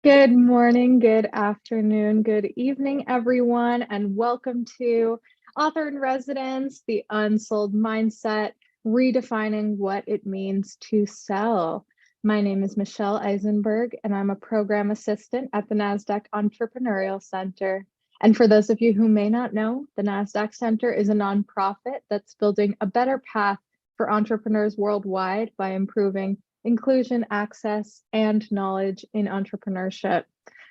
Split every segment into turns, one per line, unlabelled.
Good morning, good afternoon, good evening, everyone, and welcome to Author in Residence, the Unsold Mindset, redefining what it means to sell. My name is Michelle Eisenberg, and I'm a program assistant at the Nasdaq Entrepreneurial Center. And for those of you who may not know, the Nasdaq Center is a nonprofit that's building a better path for entrepreneurs worldwide by improving inclusion, access, and knowledge in entrepreneurship.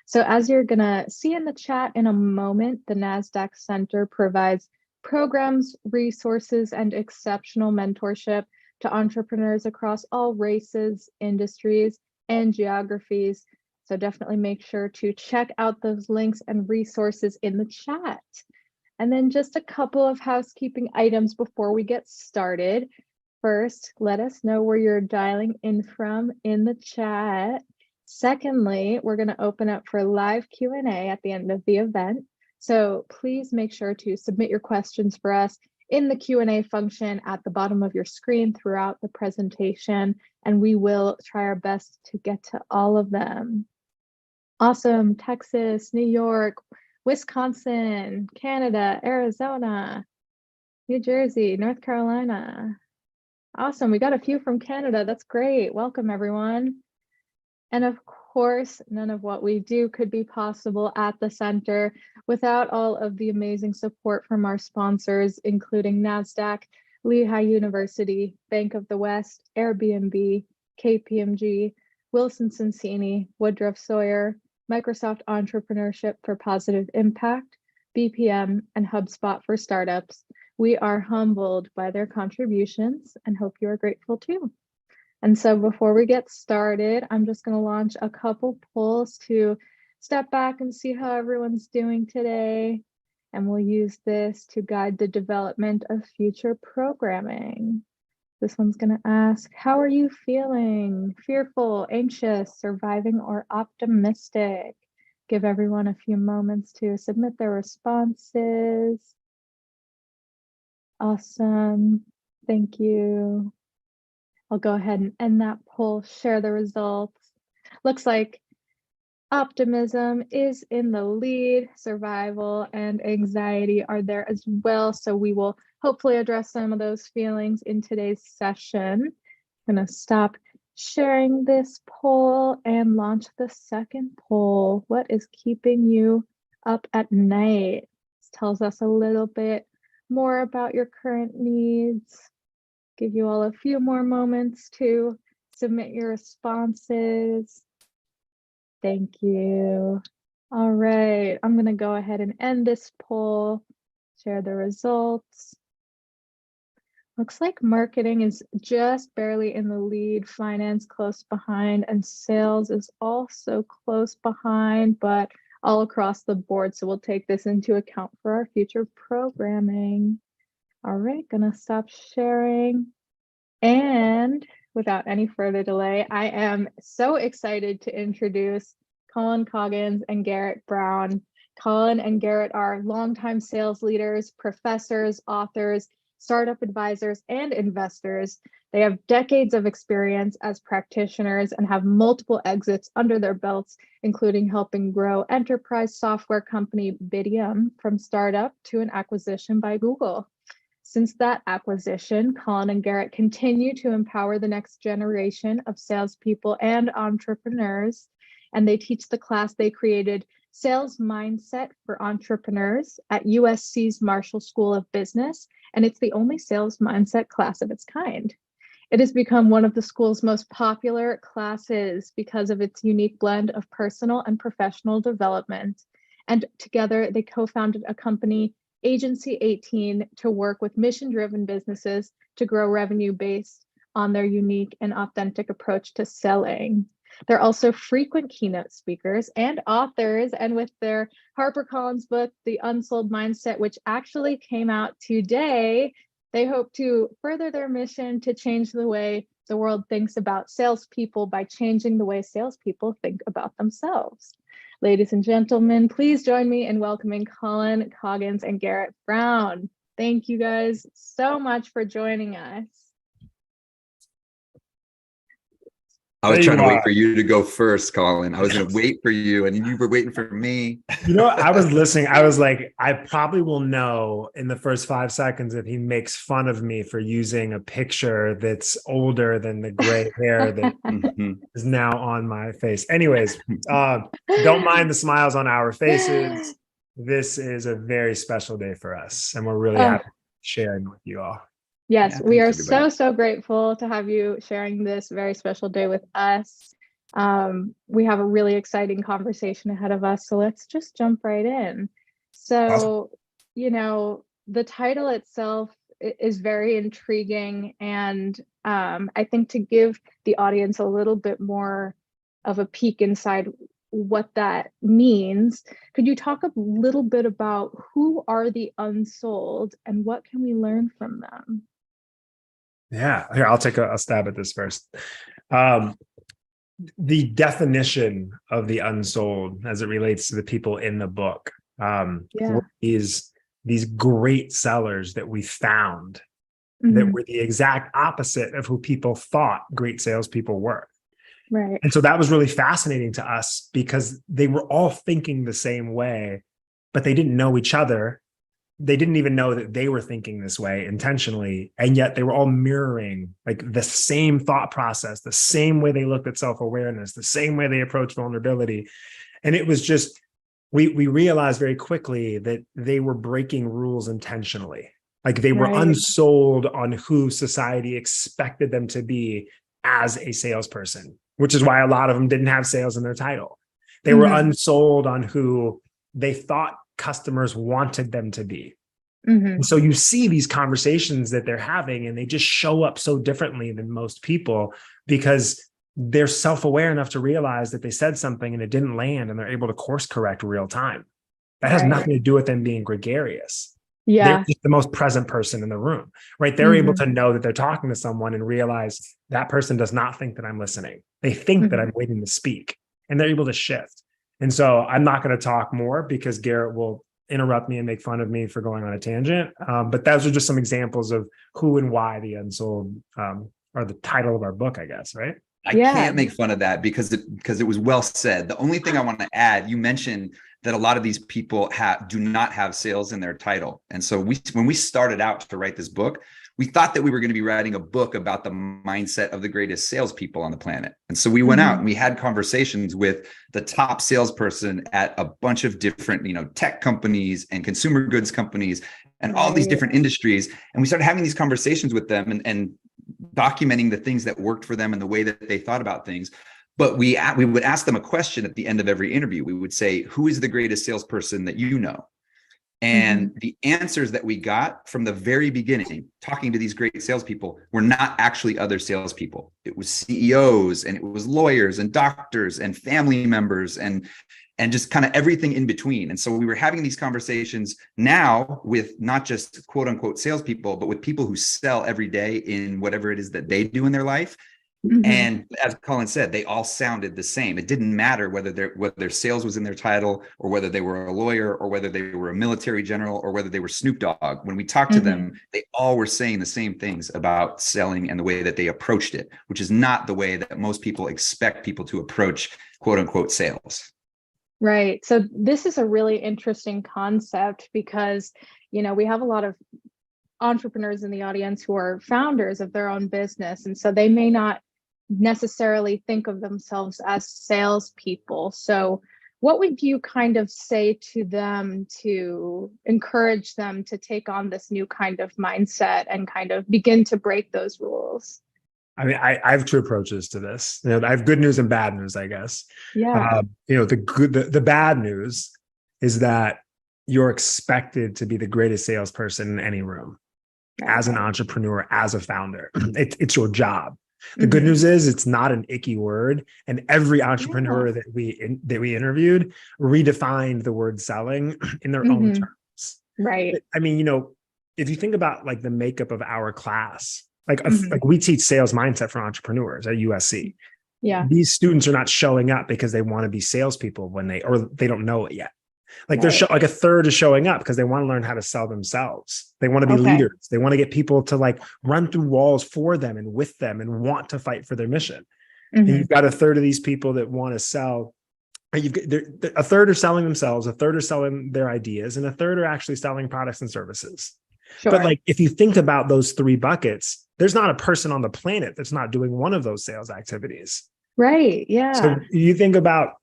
So as you're gonna see in the chat in a moment, the NASDAQ Center provides programs, resources, and exceptional mentorship to entrepreneurs across all races, industries, and geographies. So definitely make sure to check out those links and resources in the chat. And then just a couple of housekeeping items before we get started. First, let us know where you're dialing in from in the chat. Secondly, we're going to open up for live Q&A at the end of the event. So please make sure to submit your questions for us in the Q&A function at the bottom of your screen throughout the presentation, and we will try our best to get to all of them. Awesome. Texas, New York, Wisconsin, Canada, Arizona, New Jersey, North Carolina. Awesome. We got a few from Canada. That's great. Welcome, everyone. And of course, none of what we do could be possible at the center without all of the amazing support from our sponsors, including NASDAQ, Lehigh University, Bank of the West, Airbnb, KPMG, Wilson Sonsini, Woodruff Sawyer, Microsoft Entrepreneurship for Positive Impact, BPM, and HubSpot for Startups. We are humbled by their contributions and hope you are grateful too. And so before we get started, I'm just going to launch a couple polls to step back and see how everyone's doing today. And we'll use this to guide the development of future programming. This one's going to ask, how are you feeling? Fearful, anxious, surviving, or optimistic? Give everyone a few moments to submit their responses. Awesome. Thank you. I'll go ahead and end that poll, share the results. Looks like optimism is in the lead. Survival and anxiety are there as well. So we will hopefully address some of those feelings in today's session. I'm going to stop sharing this poll and launch the second poll. What is keeping you up at night? This tells us a little bit more about your current needs. Give you all a few more moments to submit your responses. Thank you. All right, I'm going to go ahead and end this poll, share the results. Looks like marketing is just barely in the lead, finance close behind, and sales is also close behind, but all across the board. So we'll take this into account for our future programming. All right, gonna stop sharing. And without any further delay, I am so excited to introduce Colin Coggins and Garrett Brown. Colin and Garrett are longtime sales leaders, professors, authors, startup advisors, and investors. They have decades of experience as practitioners and have multiple exits under their belts, including helping grow enterprise software company Bidium from startup to an acquisition by Google. Since that acquisition, Colin and Garrett continue to empower the next generation of salespeople and entrepreneurs, and they teach the class they created, Sales Mindset for Entrepreneurs, at USC's Marshall School of Business, and it's the only sales mindset class of its kind. It has become one of the school's most popular classes because of its unique blend of personal and professional development. And together, they co-founded a company, Agency 18, to work with mission-driven businesses to grow revenue based on their unique and authentic approach to selling. They're also frequent keynote speakers and authors, and with their HarperCollins book, The Unsold Mindset, which actually came out today, they hope to further their mission to change the way the world thinks about salespeople by changing the way salespeople think about themselves. Ladies and gentlemen, please join me in welcoming Colin Coggins and Garrett Brown. Thank you guys so much for joining us.
I was trying to wait for you to go first, Colin. I was going to wait for you, and you were waiting for me.
I was listening. I was like, I probably will know in the first 5 seconds if he makes fun of me for using a picture that's older than the gray hair that is now on my face. Anyways, don't mind the smiles on our faces. This is a very special day for us, and we're really happy sharing with you all.
Yes, we are so grateful to have you sharing this very special day with us. We have a really exciting conversation ahead of us, so let's just jump right in. So, the title itself is very intriguing, and I think to give the audience a little bit more of a peek inside what that means, could you talk a little bit about who are the unsold and what can we learn from them?
Yeah, here, I'll take a stab at this first. The definition of the unsold as it relates to the people in the book is these great sellers that we found that were the exact opposite of who people thought great salespeople were.
Right.
And so that was really fascinating to us because they were all thinking the same way, but they didn't know each other. They didn't even know that they were thinking this way intentionally. And yet they were all mirroring like the same thought process, the same way they looked at self-awareness, the same way they approached vulnerability. And it was just, we realized very quickly that they were breaking rules intentionally. Like they were unsold on who society expected them to be as a salesperson, which is why a lot of them didn't have sales in their title. They were unsold on who they thought customers wanted them to be. And so you see these conversations that they're having, and they just show up so differently than most people because they're self-aware enough to realize that they said something and it didn't land, and they're able to course correct real time. That has nothing to do with them being gregarious. They're just the most present person in the room, right? They're able to know that they're talking to someone and realize that person does not think that I'm listening. They think that I'm waiting to speak, and they're able to shift. And so I'm not going to talk more because Garrett will interrupt me and make fun of me for going on a tangent. But those are just some examples of who and why the unsold are the title of our book, I guess, right?
I can't make fun of that because it was well said. The only thing I want to add, you mentioned that a lot of these people do not have sales in their title. And so when we started out to write this book, we thought that we were going to be writing a book about the mindset of the greatest salespeople on the planet. And so we went out and we had conversations with the top salesperson at a bunch of different, tech companies and consumer goods companies and all these different industries. And we started having these conversations with them and documenting the things that worked for them and the way that they thought about things. But we would ask them a question at the end of every interview. We would say, who is the greatest salesperson that you know? And the answers that we got from the very beginning, talking to these great salespeople, were not actually other salespeople. It was CEOs, and it was lawyers and doctors and family members and just kind of everything in between. And so we were having these conversations now with not just quote unquote salespeople, but with people who sell every day in whatever it is that they do in their life. And as Colin said, they all sounded the same. It didn't matter whether their sales was in their title, or whether they were a lawyer, or whether they were a military general, or whether they were Snoop Dogg. When we talked to them, they all were saying the same things about selling and the way that they approached it, which is not the way that most people expect people to approach quote unquote sales.
Right. So this is a really interesting concept because, we have a lot of entrepreneurs in the audience who are founders of their own business. And so they may not necessarily think of themselves as salespeople. So what would you kind of say to them to encourage them to take on this new kind of mindset and kind of begin to break those rules?
I mean, I have two approaches to this. I have good news and bad news, I guess. The bad news is that you're expected to be the greatest salesperson in any room, as an entrepreneur, as a founder. It's your job. The good news is it's not an icky word, and every entrepreneur that we interviewed redefined the word selling in their own terms.
Right.
I mean, if you think about like the makeup of our class, like we teach sales mindset for entrepreneurs at USC.
Yeah.
These students are not showing up because they want to be salespeople or they don't know it yet. Like like a third is showing up because they want to learn how to sell themselves. They want to be leaders. They want to get people to like run through walls for them and with them and want to fight for their mission. And you've got a third of these people that want to sell. A third are selling themselves, a third are selling their ideas, and a third are actually selling products and services.
Sure.
But like, if you think about those three buckets, there's not a person on the planet that's not doing one of those sales activities.
Right. Yeah.
So you think about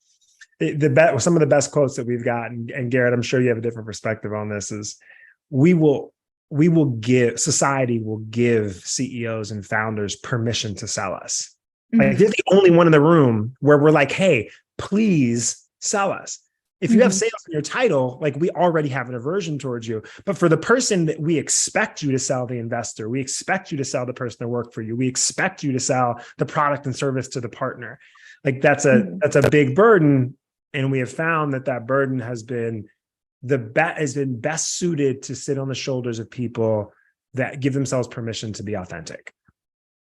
some of the best quotes that we've gotten, and Garrett, I'm sure you have a different perspective on this, is society will give CEOs and founders permission to sell us. Like, they're the only one in the room where we're like, hey, please sell us. If you have sales in your title, like, we already have an aversion towards you. But for the person that we expect you to sell, the investor, we expect you to sell the person that worked for you, we expect you to sell the product and service to the partner. Like, that's a big burden. And we have found that burden has been best suited to sit on the shoulders of people that give themselves permission to be authentic.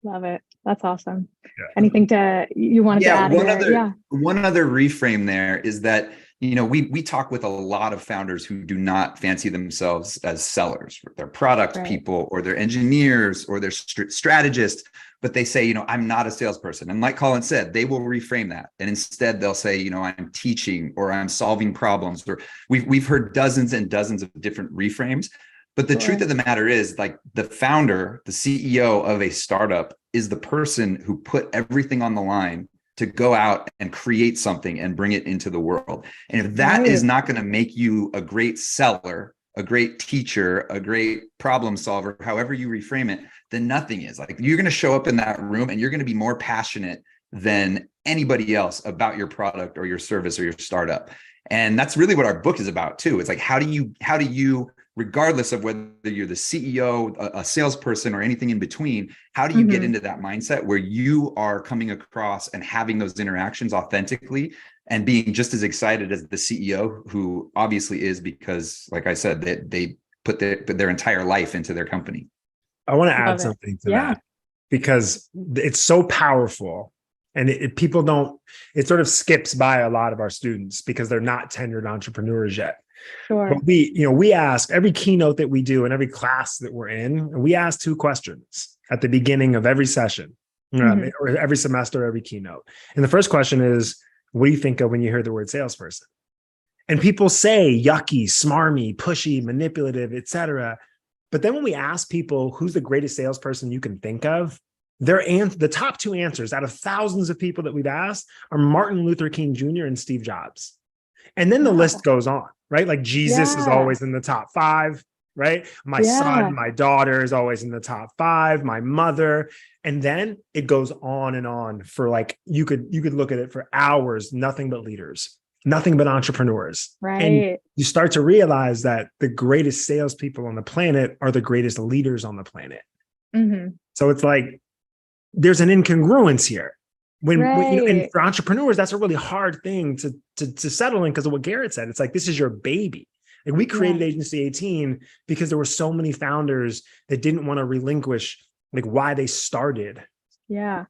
Love it. That's awesome.
Yeah.
Anything you wanted to add?
One other reframe there is that, we talk with a lot of founders who do not fancy themselves as sellers. They're product people, or they're engineers, or they're strategists, but they say, I'm not a salesperson. And like Colin said, they will reframe that. And instead they'll say, I'm teaching, or I'm solving problems, or we've heard dozens and dozens of different reframes. But the truth of the matter is, like, the founder, the CEO of a startup, is the person who put everything on the line to go out and create something and bring it into the world. And if that is not going to make you a great seller, a great teacher, a great problem solver, however you reframe it, then nothing is. Like, you're going to show up in that room and you're going to be more passionate than anybody else about your product or your service or your startup. And that's really what our book is about too. It's like, how do you, regardless of whether you're the CEO, a salesperson, or anything in between, how do you get into that mindset where you are coming across and having those interactions authentically and being just as excited as the CEO, who obviously is, because, like I said, they put their entire life into their company.
I want to add something to that, because it's so powerful. And it sort of skips by a lot of our students because they're not tenured entrepreneurs yet.
Sure.
But we ask every keynote that we do and every class that we're in, we ask two questions at the beginning of every session, or every semester, every keynote. And the first question is, what do you think of when you hear the word salesperson? And people say yucky, smarmy, pushy, manipulative, etc. But then when we ask people who's the greatest salesperson you can think of, the top two answers out of thousands of people that we've asked are Martin Luther King Jr. and Steve Jobs. And then the list goes on, right? Like, Jesus is always in the top 5, right? My son, my daughter is always in the top 5, my mother. And then it goes on and on for, like, you could look at it for hours, nothing but leaders, nothing but entrepreneurs.
Right.
And you start to realize that the greatest salespeople on the planet are the greatest leaders on the planet. So it's like, there's an incongruence here. And for entrepreneurs, that's a really hard thing to settle in because of what Garrett said. It's like, this is your baby. Like, we created Agency 18 because there were so many founders that didn't want to relinquish, like, why they started.
Yeah.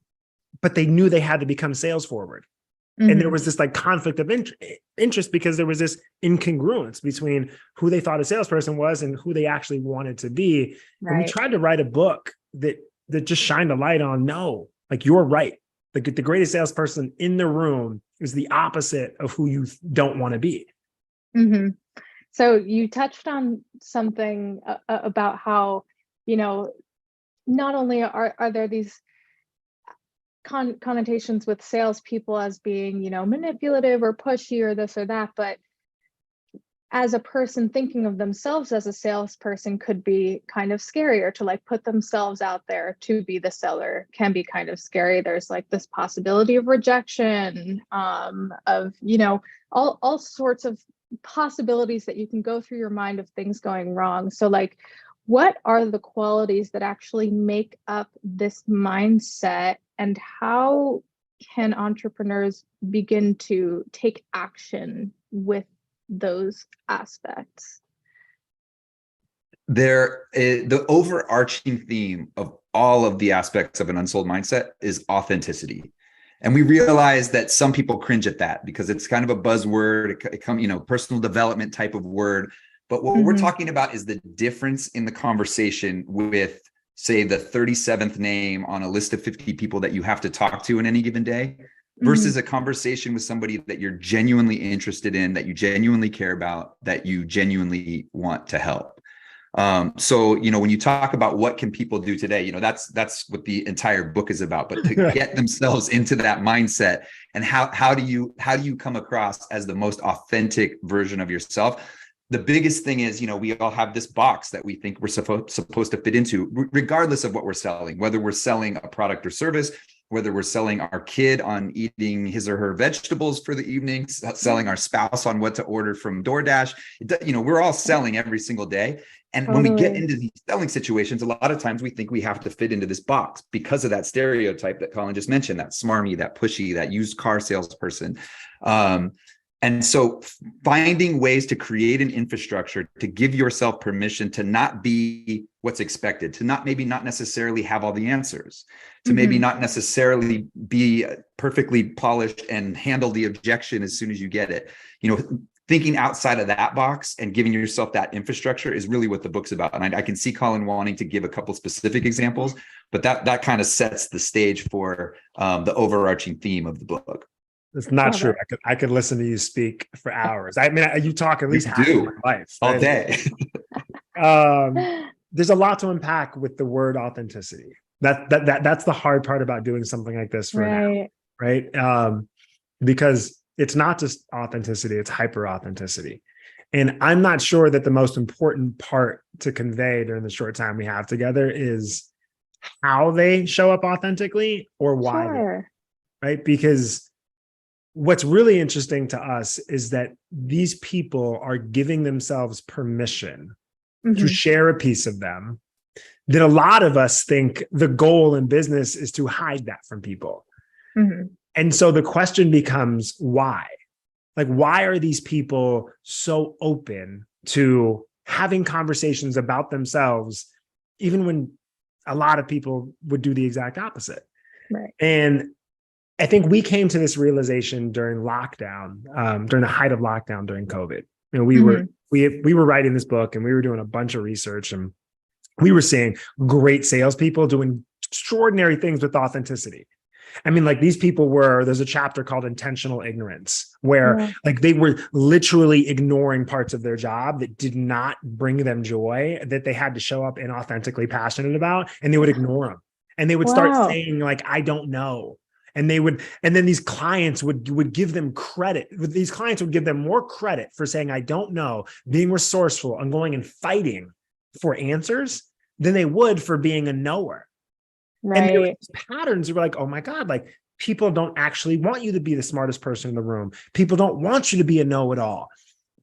But they knew they had to become sales forward. And there was this, like, conflict of interest because there was this incongruence between who they thought a salesperson was and who they actually wanted to be. Right. And we tried to write a book that just shined a light on, no, like, you're right. Like, the greatest salesperson in the room is the opposite of who you don't want to be.
So you touched on something about how, not only are there these connotations with salespeople as being, manipulative or pushy or this or that, but as a person thinking of themselves as a salesperson could be kind of scary, or to, like, put themselves out there to be the seller can be kind of scary. There's, like, this possibility of rejection, of, all sorts of possibilities that you can go through your mind of things going wrong. So, like, what are the qualities that actually make up this mindset, and how can entrepreneurs begin to take action with those aspects?
The overarching theme of all of the aspects of an unsold mindset is authenticity. And we realize that some people cringe at that because it's kind of a buzzword, personal development type of word. But what we're talking about is the difference in the conversation with say the 37th name on a list of 50 people that you have to talk to in any given day, versus a conversation with somebody that you're genuinely interested in, that you genuinely care about, that you genuinely want to help. So, when you talk about what can people do today, that's what the entire book is about, but to get themselves into that mindset, and how do you come across as the most authentic version of yourself? The biggest thing is, we all have this box that we think we're supposed to fit into, regardless of what we're selling, whether we're selling a product or service, whether we're selling our kid on eating his or her vegetables for the evening, selling our spouse on what to order from DoorDash. We're all selling every single day. And when we get into these selling situations, a lot of times we think we have to fit into this box because of that stereotype that Colin just mentioned, that smarmy, that pushy, that used car salesperson. And so finding ways to create an infrastructure to give yourself permission to not be what's expected, to not necessarily have all the answers, to maybe not necessarily be perfectly polished and handle the objection as soon as you get it. Thinking outside of that box and giving yourself that infrastructure is really what the book's about. And I can see Colin wanting to give a couple specific examples, but that kind of sets the stage for the overarching theme of the book.
It's not true. I could listen to you speak for hours. I mean, you talk at least half of my life.
All day.
There's a lot to unpack with the word authenticity. That's the hard part about doing something like this for now, right? Because it's not just authenticity, it's hyper authenticity. And I'm not sure that the most important part to convey during the short time we have together is how they show up authentically or why, right? Because what's really interesting to us is that these people are giving themselves permission to share a piece of them that a lot of us think the goal in business is to hide that from people. And so the question becomes, why? Like, why are these people so open to having conversations about themselves, even when a lot of people would do the exact opposite?
Right.
And I think we came to this realization during lockdown, during the height of lockdown during COVID. We were writing this book and we were doing a bunch of research, and we were seeing great salespeople doing extraordinary things with authenticity. I mean, like, these people there's a chapter called Intentional Ignorance, where like they were literally ignoring parts of their job that did not bring them joy, that they had to show up inauthentically passionate about, and they would ignore them. And they would start saying, like, I don't know. And then these clients would give them credit. These clients would give them more credit for saying, I don't know, being resourceful and going and fighting for answers than they would for being a knower. Right. And there were these patterns were like, oh my God, like, people don't actually want you to be the smartest person in the room. People don't want you to be a know-it-all.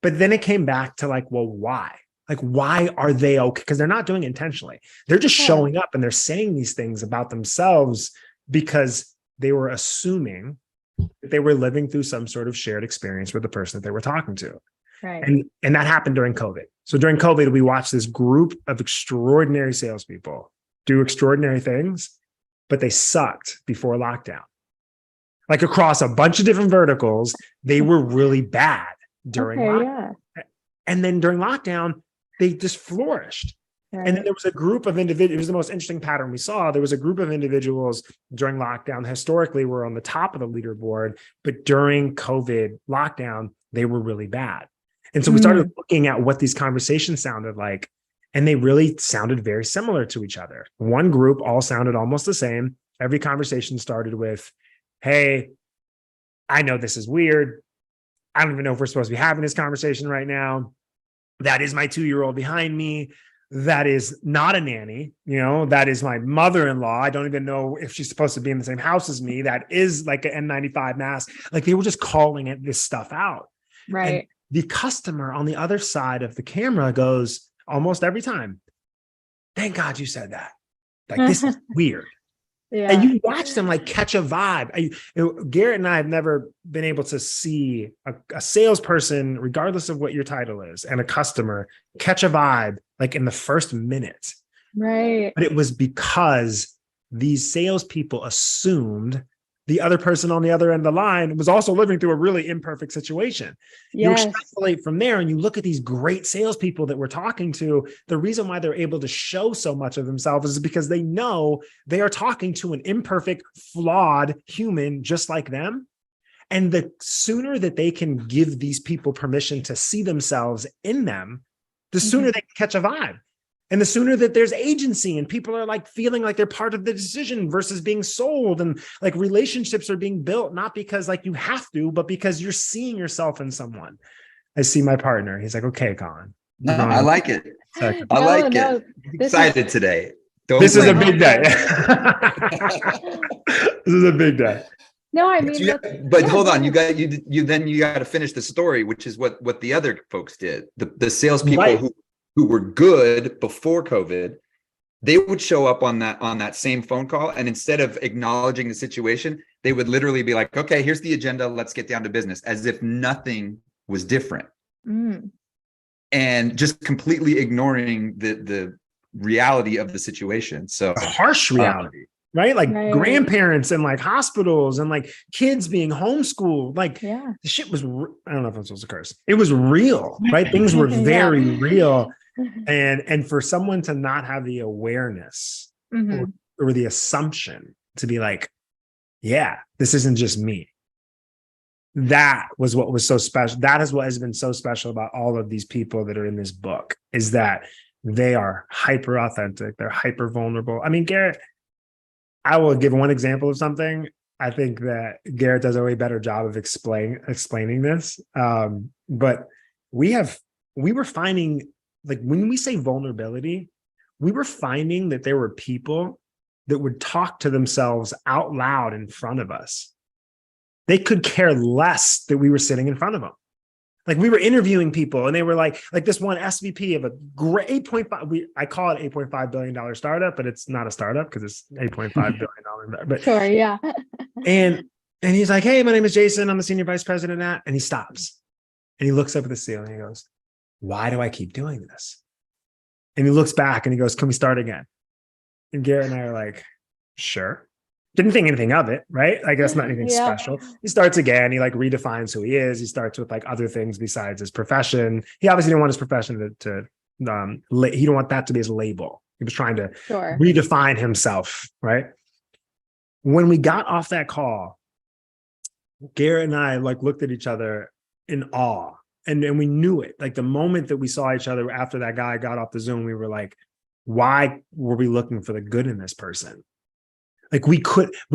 But then it came back to like, well, why? Like, why are they okay? Because they're not doing it intentionally. They're just showing up and they're saying these things about themselves because they were assuming that they were living through some sort of shared experience with the person that they were talking to.
Right.
And that happened during COVID. So during COVID, we watched this group of extraordinary salespeople do extraordinary things, but they sucked before lockdown. Like, across a bunch of different verticals, they were really bad during lockdown. And then during lockdown, they just flourished. Right. And then there was a group of individuals. It was the most interesting pattern we saw. There was a group of individuals during lockdown, historically were on the top of the leaderboard, but during COVID lockdown, they were really bad. And so we started looking at what these conversations sounded like, and they really sounded very similar to each other. One group all sounded almost the same. Every conversation started with, hey, I know this is weird. I don't even know if we're supposed to be having this conversation right now. That is my 2-year-old behind me. That is not a nanny. That is my mother-in-law. I don't even know if she's supposed to be in the same house as me. That is like an N95 mask. Like, they were just calling this stuff out.
Right.
And the customer on the other side of the camera goes almost every time, thank God you said that. Like, this is weird. Yeah. And you watch them like catch a vibe. Garrett and I have never been able to see a salesperson, regardless of what your title is, and a customer catch a vibe like in the first minute.
Right.
But it was because these salespeople assumed the other person on the other end of the line was also living through a really imperfect situation. You
Yes.
extrapolate from there and you look at these great salespeople that we're talking to. The reason why they're able to show so much of themselves is because they know they are talking to an imperfect, flawed human just like them. And the sooner that they can give these people permission to see themselves in them, the sooner they can catch a vibe. And the sooner that there's agency and people are like feeling like they're part of the decision versus being sold, and like relationships are being built, not because like you have to, but because you're seeing yourself in someone. I see my partner. He's like, okay, Colin.
No, I like it.
Second.
I like
No,
it. Excited today. Don't
This is a
blame
big
me.
day. This is a big day.
No, I mean,
But
yeah,
hold
go
on, you
ahead.
got to finish the story, which is what the other folks did. The salespeople
Right.
who were good before COVID, they would show up on that same phone call, and instead of acknowledging the situation, they would literally be like, "Okay, here's the agenda. Let's get down to business," as if nothing was different, and just completely ignoring the reality of the situation. So
A harsh reality. Right? Like
Right.
grandparents and like hospitals and like kids being homeschooled. Like
Yeah.
the shit was, I don't know if I'm supposed to curse. It was real, right? Things were
Yeah.
very real. And for someone to not have the awareness or the assumption to be like, yeah, this isn't just me. That was what was so special. That is what has been so special about all of these people that are in this book, is that they are hyper authentic. They're hyper vulnerable. I mean, Garrett, I will give one example of something. I think that Garrett does a way better job of explaining this. But we were finding, like, when we say vulnerability, we were finding that there were people that would talk to themselves out loud in front of us. They could care less that we were sitting in front of them. Like, we were interviewing people and they were like this one SVP of a great 8.5, I call it $8.5 billion startup, but it's not a startup because it's $8.5 billion. But
Sure, yeah.
and he's like, "Hey, my name is Jason. I'm the senior vice president at," and he stops and he looks up at the ceiling and he goes, "Why do I keep doing this?" And he looks back and he goes, "Can we start again?" And Garrett and I are like, "Sure." Didn't think anything of it, right? Like, that's not anything
Yeah.
special. He starts again. He like redefines who he is. He starts with like other things besides his profession. He obviously didn't want his profession to he didn't want that to be his label. He was trying to
Sure.
redefine himself, right? When we got off that call, Garrett and I like looked at each other in awe, and we knew it. Like, the moment that we saw each other after that guy got off the Zoom, we were like, why were we looking for the good in this person? Like, we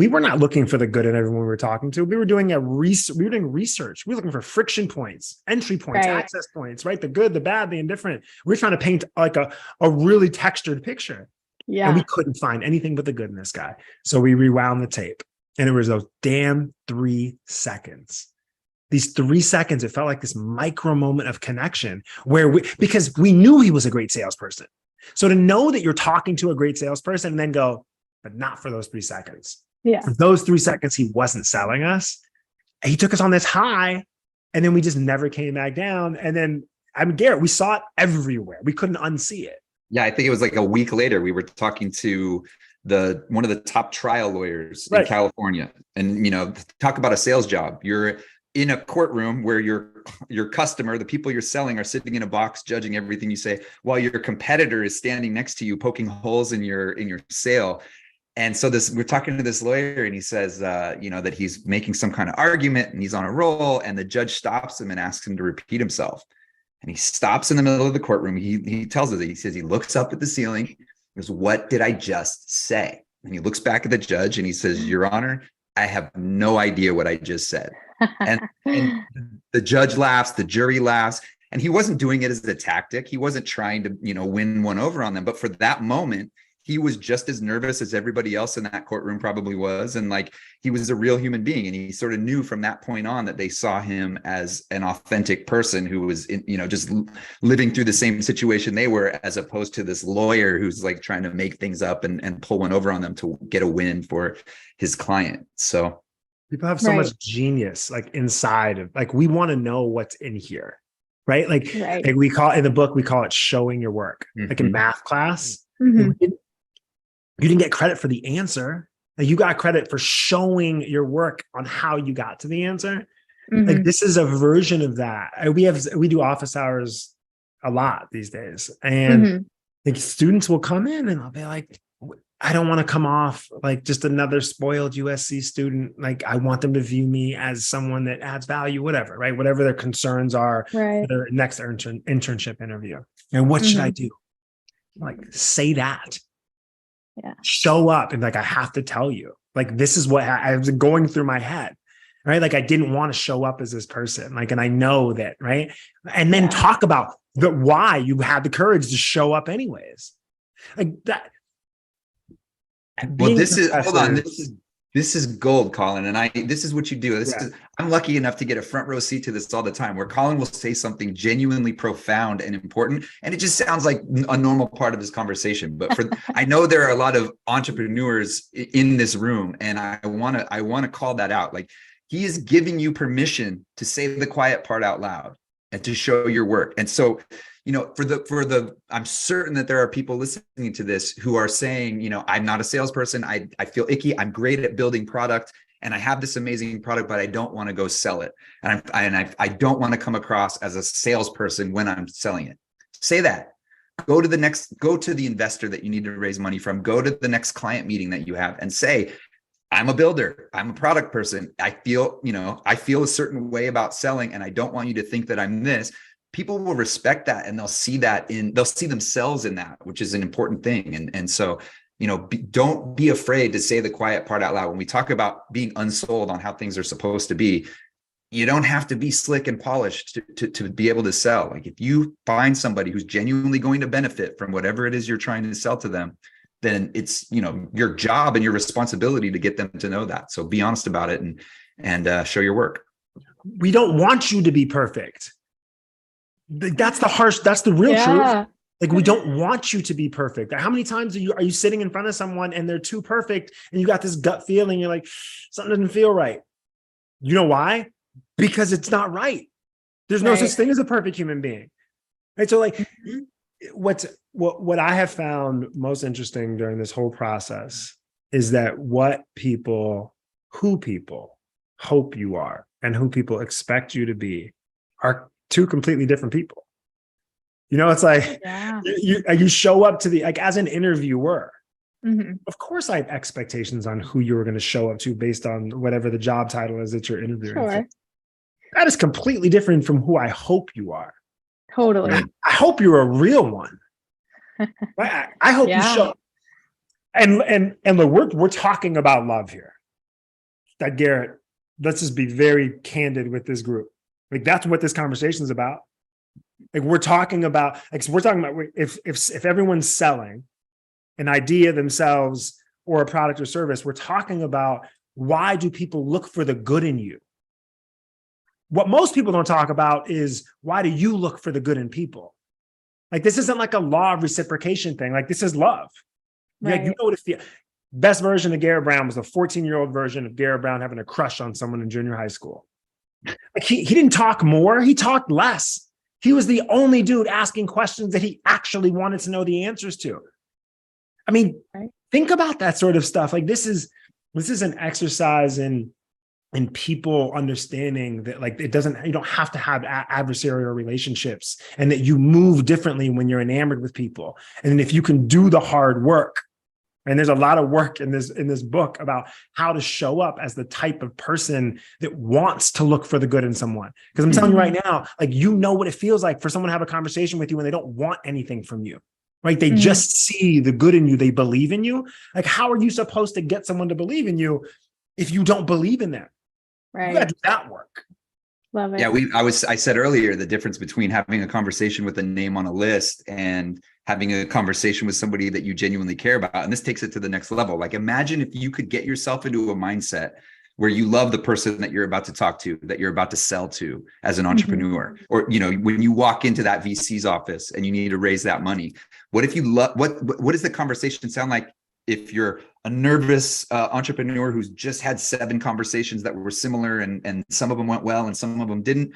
were not looking for the good in everyone we were talking to. We were doing research. We were looking for friction points, entry points,
Right.
access points, right? The good, the bad, the indifferent. We were trying to paint like a really textured picture.
Yeah.
And we couldn't find anything but the good in this guy. So we rewound the tape, and it was those damn 3 seconds. These 3 seconds, it felt like this micro moment of connection because we knew he was a great salesperson. So to know that you're talking to a great salesperson and then go, but not for those 3 seconds.
Yeah.
For those 3 seconds, he wasn't selling us. He took us on this high, and then we just never came back down. And then, I mean, Garrett, we saw it everywhere. We couldn't unsee it.
Yeah, I think it was like a week later, we were talking to one of the top trial lawyers
Right.
in California. And, talk about a sales job. You're in a courtroom where your customer, the people you're selling, are sitting in a box judging everything you say, while your competitor is standing next to you, poking holes in your sale. And so we're talking to this lawyer, and he says, that he's making some kind of argument and he's on a roll, and the judge stops him and asks him to repeat himself. And he stops in the middle of the courtroom. He tells us, he says, he looks up at the ceiling. He goes, "What did I just say?" And he looks back at the judge and he says, "Your Honor, I have no idea what I just said." And the judge laughs, the jury laughs. And he wasn't doing it as a tactic. He wasn't trying to, win one over on them. But for that moment, he was just as nervous as everybody else in that courtroom probably was. And like, he was a real human being. And he sort of knew from that point on that they saw him as an authentic person who was, just living through the same situation they were, as opposed to this lawyer who's like trying to make things up and pull one over on them to get a win for his client. So
people have so
Right.
much genius like inside of, like, we want to know what's in here, right? Like,
Right.
like we call in the book, we call it showing your work. Like in
Mhm.
math class,
Mhm.
you didn't get credit for the answer. Like, you got credit for showing your work on how you got to the answer.
Mhm.
Like, this is a version of that. We do office hours a lot these days, and
Mhm.
like, students will come in and they'll be like, I don't want to come off like just another spoiled USC student. Like, I want them to view me as someone that adds value, whatever, right? Whatever their concerns are for
Right.
their next internship interview. And what should I do? Like, say that.
Yeah.
Show up and like, I have to tell you, like, this is what I was going through my head, right? Like, I didn't want to show up as this person. Like, and I know that, right? And then talk about why you had the courage to show up anyways. Like that.
Well, hold on. This is gold, Colin. And this is what you do. I'm lucky enough to get a front row seat to this all the time, where Colin will say something genuinely profound and important, and it just sounds like a normal part of his conversation. But I know there are a lot of entrepreneurs in this room, and I want to call that out. Like, he is giving you permission to say the quiet part out loud and to show your work. And so, I'm certain that there are people listening to this who are saying, I'm not a salesperson. I feel icky. I'm great at building product, and I have this amazing product, but I don't want to go sell it. And I don't want to come across as a salesperson when I'm selling it. Say that. Go to the investor that you need to raise money from. Go to the next client meeting that you have and say, I'm a builder. I'm a product person. I feel a certain way about selling, and I don't want you to think that I'm this. People will respect that, and they'll see themselves in that, which is an important thing. And so, don't be afraid to say the quiet part out loud. When we talk about being unsold on how things are supposed to be, you don't have to be slick and polished to be able to sell. Like, if you find somebody who's genuinely going to benefit from whatever it is you're trying to sell to them, then it's, your job and your responsibility to get them to know that. So be honest about it and show your work.
We don't want you to be perfect. That's the real truth. Like, we don't want you to be perfect. How many times are you sitting in front of someone and they're too perfect, and you got this gut feeling, you're like, something doesn't feel right. You know why? Because it's not right. There's no such thing as a perfect human being. Right. So like, what I have found most interesting during this whole process is that who people hope you are and who people expect you to be are two completely different people. It's like, you show up to like, as an interviewer, of course I have expectations on who you were going to show up to based on whatever the job title is that you're interviewing for. That is completely different from who I hope you are.
Totally.
I hope you're a real one. Right? I hope you show. And look, we're talking about love here. That Garrett, let's just be very candid with this group. Like, that's what this conversation is about. Like, we're talking about if everyone's selling an idea themselves or a product or service, we're talking about, why do people look for the good in you? What most people don't talk about is, why do you look for the good in people? Like, this isn't like a law of reciprocation thing. Like, this is love. Right. Like, what if the best version of Garrett Brown was a 14-year-old version of Garrett Brown having a crush on someone in junior high school? Like, he didn't talk more. He talked less. He was the only dude asking questions that he actually wanted to know the answers to. I mean, think about that sort of stuff. Like, this is an exercise in people understanding that, like, you don't have to have adversarial relationships, and that you move differently when you're enamored with people. And then if you can do the hard work, and there's a lot of work in this book about how to show up as the type of person that wants to look for the good in someone. Because I'm telling you right now, like, what it feels like for someone to have a conversation with you when they don't want anything from you, right? They just see the good in you. They believe in you. Like, how are you supposed to get someone to believe in you if you don't believe in them?
Right.
You got to do that work.
Love it.
Yeah, I said earlier, the difference between having a conversation with a name on a list and having a conversation with somebody that you genuinely care about. And this takes it to the next level. Like, imagine if you could get yourself into a mindset where you love the person that you're about to talk to, that you're about to sell to as an entrepreneur, or, when you walk into that VC's office and you need to raise that money, what if you love, what does the conversation sound like if you're a nervous entrepreneur who's just had 7 conversations that were similar, and some of them went well and some of them didn't?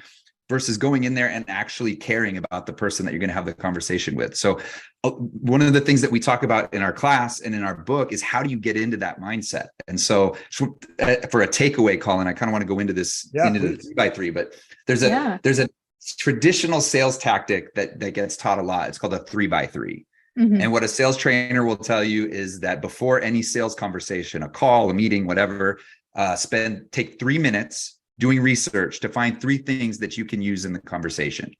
versus going in there and actually caring about the person that you're going to have the conversation with. So one of the things that we talk about in our class and in our book is how do you get into that mindset? And so for a takeaway, Colin, I kind of want to go into this into the 3x3, but there's a traditional sales tactic that gets taught a lot. It's called a 3x3. And what a sales trainer will tell you is that before any sales conversation, a call, a meeting, whatever, take 3 minutes doing research to find 3 things that you can use in the conversation.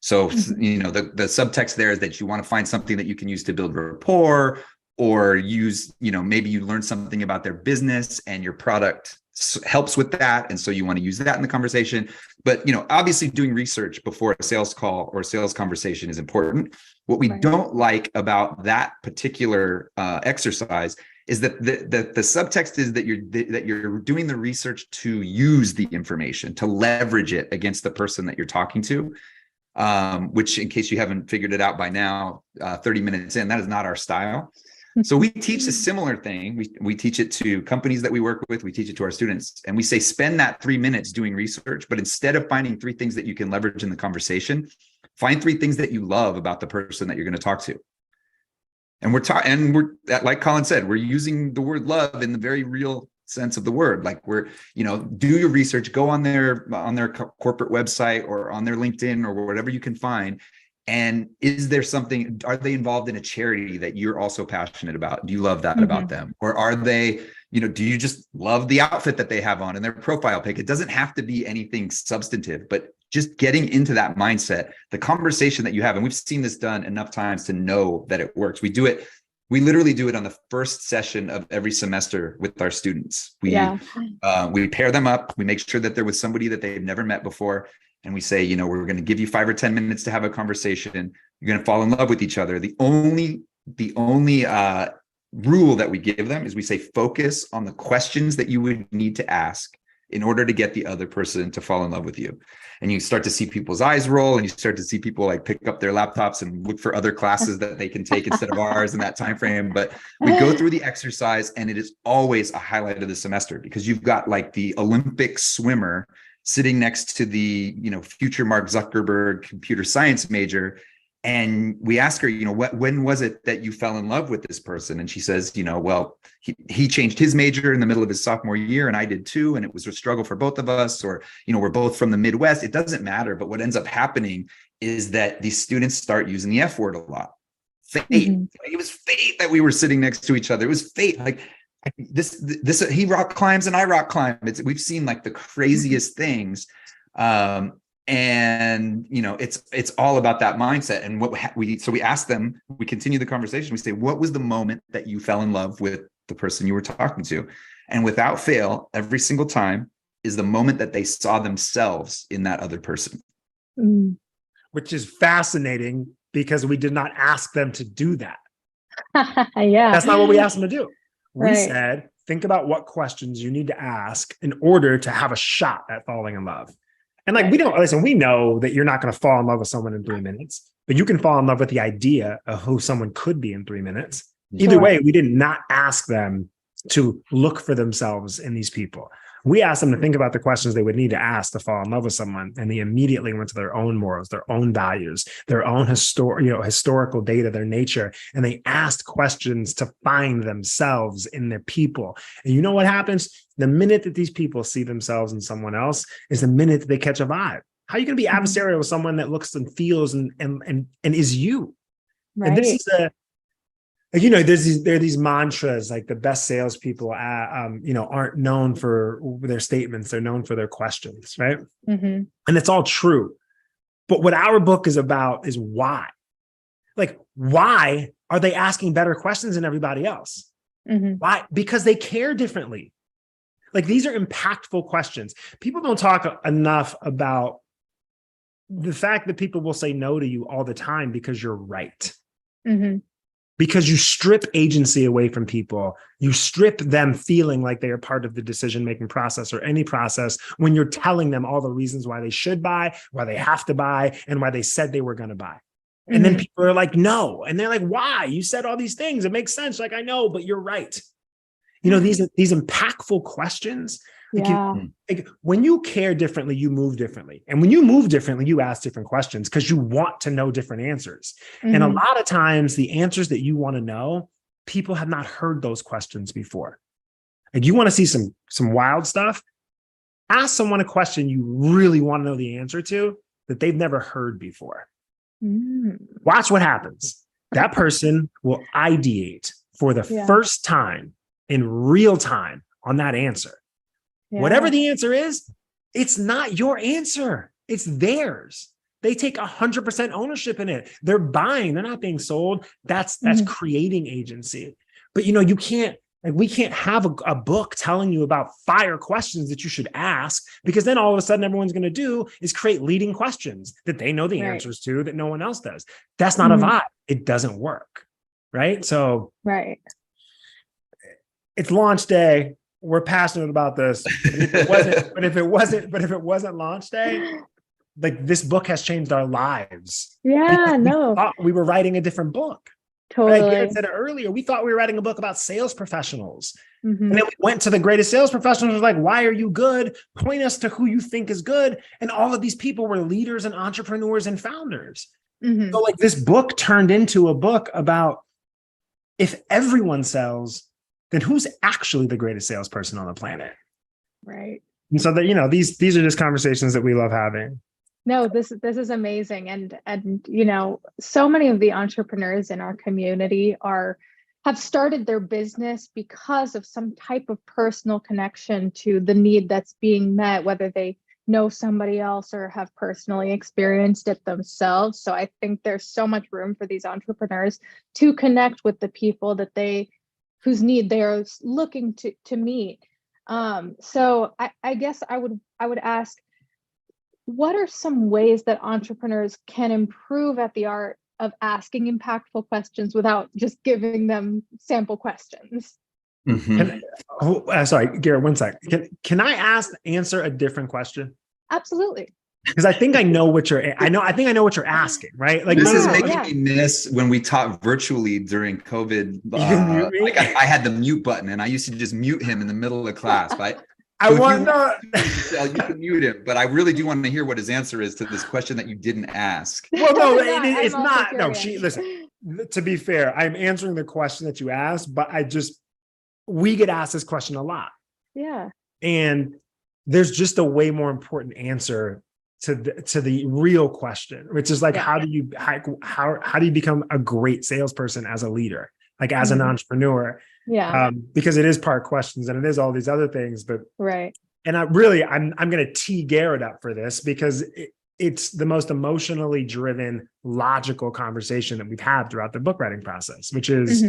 So, you know, the subtext there is that you want to find something that you can use to build rapport, or use, you know, maybe you learn something about their business and your product helps with that. And so you want to use that in the conversation. But, you know, obviously doing research before a sales call or a sales conversation is important. What we don't like about that particular exercise is that the subtext is that you're doing the research to use the information, to leverage it against the person that you're talking to, which, in case you haven't figured it out by now, 30 minutes in, that is not our style. So we teach a similar thing. We teach it to companies that we work with. We teach it to our students, and we say, spend that 3 minutes doing research, but instead of finding 3 things that you can leverage in the conversation, find 3 things that you love about the person that you're going to talk to. And we're like Colin said, we're using the word love in the very real sense of the word. Like, you know, do your research, go on their corporate website or on their LinkedIn or whatever you can find. And is there something, are they involved in a charity that you're also passionate about? Do you love that about them? Or are they, you know, do you just love the outfit that they have on and their profile pic? It doesn't have to be anything substantive, but just getting into that mindset, the conversation that you have, and we've seen this done enough times to know that it works. We literally do it on the first session of every semester with our students. We pair them up. We make sure that they're with somebody that they've never met before. And we say, you know, we're going to give you 5 or 10 minutes to have a conversation. You're going to fall in love with each other. The only rule that we give them is we say, focus on the questions that you would need to ask in order to get the other person to fall in love with you. And you start to see people's eyes roll, and you start to see people like pick up their laptops and look for other classes that they can take instead of ours in that time frame. But we go through the exercise, and it is always a highlight of the semester, because you've got like the Olympic swimmer sitting next to the, you know, future Mark Zuckerberg computer science major. And we ask her, you know, when was it that you fell in love with this person? And she says, you know, well, he changed his major in the middle of his sophomore year, and I did too. And it was a struggle for both of us, or, you know, we're both from the Midwest. It doesn't matter. But what ends up happening is that these students start using the F word a lot. Fate. It was fate that we were sitting next to each other. It was fate. Like this, he rock climbs and I rock climb. We've seen like the craziest things. And, you know, it's all about that mindset. And so we ask them, we continue the conversation. We say, what was the moment that you fell in love with the person you were talking to? And without fail, every single time is the moment that they saw themselves in that other person.
Which is fascinating, because we did not ask them to do that.
That's
not what we asked them to do. We said, think about what questions you need to ask in order to have a shot at falling in love. And like, we know that you're not going to fall in love with someone in 3 minutes, but you can fall in love with the idea of who someone could be in 3 minutes. Either way, we did not ask them to look for themselves in these people. We asked them to think about the questions they would need to ask to fall in love with someone. And they immediately went to their own morals, their own values, their own historical data, their nature. And they asked questions to find themselves in their people. And you know what happens? The minute that these people see themselves in someone else is the minute that they catch a vibe. How are you going to be adversarial with someone that looks and feels and is you? And this is there are these mantras, like the best salespeople, aren't known for their statements; they're known for their questions, right? And it's all true. But what our book is about is why. Like, why are they asking better questions than everybody else? Why? Because they care differently. Like, these are impactful questions. People don't talk enough about the fact that people will say no to you all the time because you're right. Because you strip agency away from people. You strip them feeling like they are part of the decision-making process or any process when you're telling them all the reasons why they should buy, why they have to buy, and why they said they were going to buy. And then people are like, no. And they're like, why? You said all these things. It makes sense. Like, I know, but you're right. You know, these impactful questions
Yeah.
Like when you care differently, you move differently. And when you move differently, you ask different questions because you want to know different answers. And a lot of times the answers that you want to know, people have not heard those questions before. Like you want to see some wild stuff, ask someone a question you really want to know the answer to that they've never heard before. Watch what happens. That person will ideate for the first time in real time on that answer. Whatever the answer is, it's not your answer. It's theirs. They take 100% ownership in it. They're buying, they're not being sold. That's creating agency. But you can't, like we can't have a book telling you about fire questions that you should ask, because then all of a sudden everyone's going to do is create leading questions that they know the answers to that no one else does. That's not a vibe. It doesn't work. Right. So it's launch day. We're passionate about this. But if it wasn't launch day, like this book has changed our lives.
Yeah,
we thought we were writing a different book.
Totally.
Like Garrett said it earlier, we thought we were writing a book about sales professionals. And then we went to the greatest sales professionals, like, why are you good? Point us to who you think is good. And all of these people were leaders and entrepreneurs and founders. So like this book turned into a book about if everyone sells, then who's actually the greatest salesperson on the planet?
Right.
And so that, these are just conversations that we love having.
No, this is amazing. And so many of the entrepreneurs in our community have started their business because of some type of personal connection to the need that's being met, whether they know somebody else or have personally experienced it themselves. So I think there's so much room for these entrepreneurs to connect with the people whose need they are looking to meet. So I guess I would ask, what are some ways that entrepreneurs can improve at the art of asking impactful questions without just giving them sample questions?
Sorry, Garrett, one sec. Can I answer a different question?
Absolutely.
Because I think I know what you're asking, right? Like
this is making me miss when we taught virtually during COVID. Like I had the mute button and I used to just mute him in the middle of class. But you can mute him, but I really do want to hear what his answer is to this question that you didn't ask.
Well, no, it's not. No, listen, to be fair, I'm answering the question that you asked, but we get asked this question a lot.
Yeah.
And there's just a way more important answer to the real question, which is like, how do you become a great salesperson as a leader, like as an entrepreneur?
Yeah.
Because it is part questions and it is all these other things, but and I'm going to tee Garrett up for this because it's the most emotionally driven, logical conversation that we've had throughout the book writing process, which is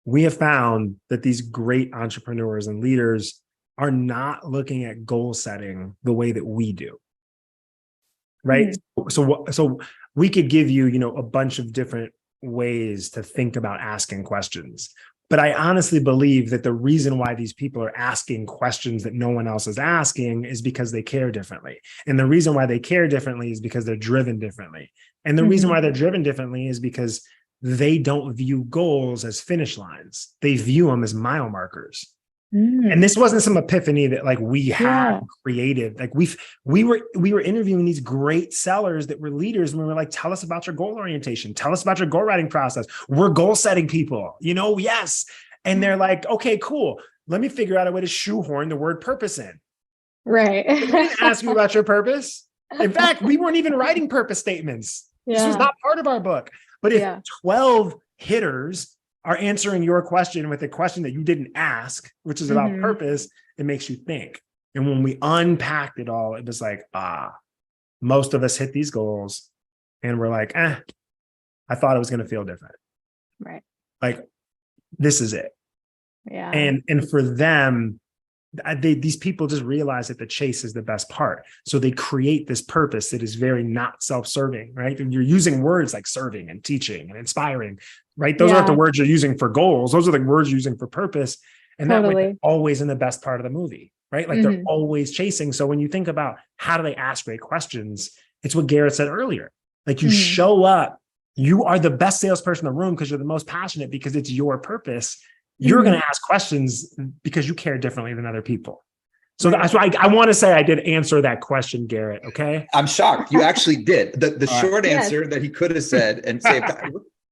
we have found that these great entrepreneurs and leaders are not looking at goal setting the way that we do. Right. So we could give you, a bunch of different ways to think about asking questions. But I honestly believe that the reason why these people are asking questions that no one else is asking is because they care differently. And the reason why they care differently is because they're driven differently. And the reason why they're driven differently is because they don't view goals as finish lines. They view them as mile markers. And this wasn't some epiphany that like we had created. Like we were interviewing these great sellers that were leaders, and we were like, tell us about your goal orientation. Tell us about your goal writing process. We're goal setting people, yes. And they're like, okay, cool. Let me figure out a way to shoehorn the word purpose in.
Right.
We didn't ask you about your purpose. In fact, we weren't even writing purpose statements. This was not part of our book. But if 12 hitters are answering your question with a question that you didn't ask, which is about purpose, it makes you think. And when we unpacked it all, it was like, most of us hit these goals and we're like, I thought it was going to feel different.
Right.
Like, this is it.
Yeah.
And for them, these people just realize that the chase is the best part. So they create this purpose that is very not self-serving, right? And you're using words like serving and teaching and inspiring, right? Those aren't the words you're using for goals. Those are the words you're using for purpose. And that way they're always in the best part of the movie, right? Like they're always chasing. So when you think about how do they ask great questions, it's what Garrett said earlier. Like you show up, you are the best salesperson in the room because you're the most passionate, because it's your purpose. you're
Mm-hmm.
going to ask questions because you care differently than other people. So that's why I want to say I did answer that question, Garrett. Okay.
I'm shocked. You actually did. The
All right.
short
Yes.
answer that he could have said and say,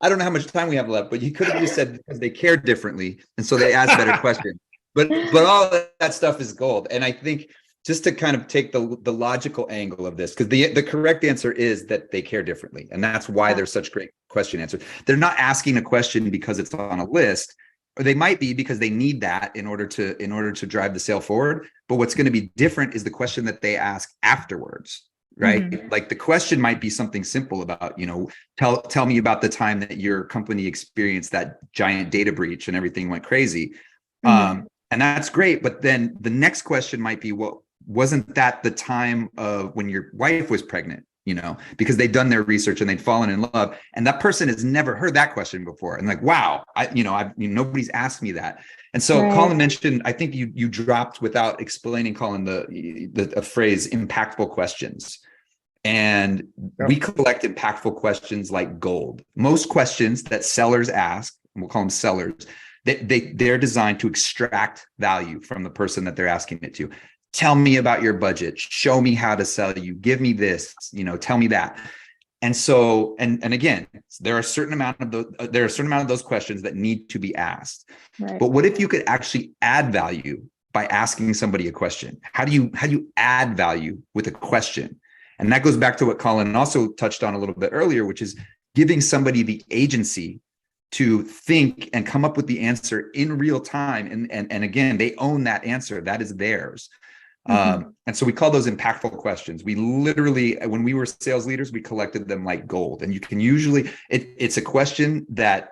I don't know how much time we have left, but he could have just said because they care differently. And so they ask better questions. But all that stuff is gold. And I think just to kind of take the logical angle of this, because the correct answer is that they care differently. And that's why there's such great question answers. They're not asking a question because it's on a list, or they might be because they need that in order to drive the sale forward. But what's going to be different is the question that they ask afterwards, right?
Mm-hmm.
Like the question might be something simple about, tell me about the time that your company experienced that giant data breach and everything went crazy.
Mm-hmm.
And that's great. But then the next question might be, well, wasn't that the time of when your wife was pregnant? Because they'd done their research and they'd fallen in love, and that person has never heard that question before. And like, wow, nobody's asked me that. And so
Right.
Colin mentioned, I think you dropped without explaining, Colin, the phrase impactful questions. And we collect impactful questions like gold. Most questions that sellers ask, and we'll call them sellers, they're designed to extract value from the person that they're asking it to. Tell me about your budget. Show me how to sell you. Give me this, tell me that. And so, and again, there are a certain amount of those questions that need to be asked.
Right.
But what if you could actually add value by asking somebody a question? How do you add value with a question? And that goes back to what Colin also touched on a little bit earlier, which is giving somebody the agency to think and come up with the answer in real time. And again, they own that answer. That is theirs.
Mm-hmm.
And so we call those impactful questions. We literally, when we were sales leaders, we collected them like gold. And you can usually, it's a question that,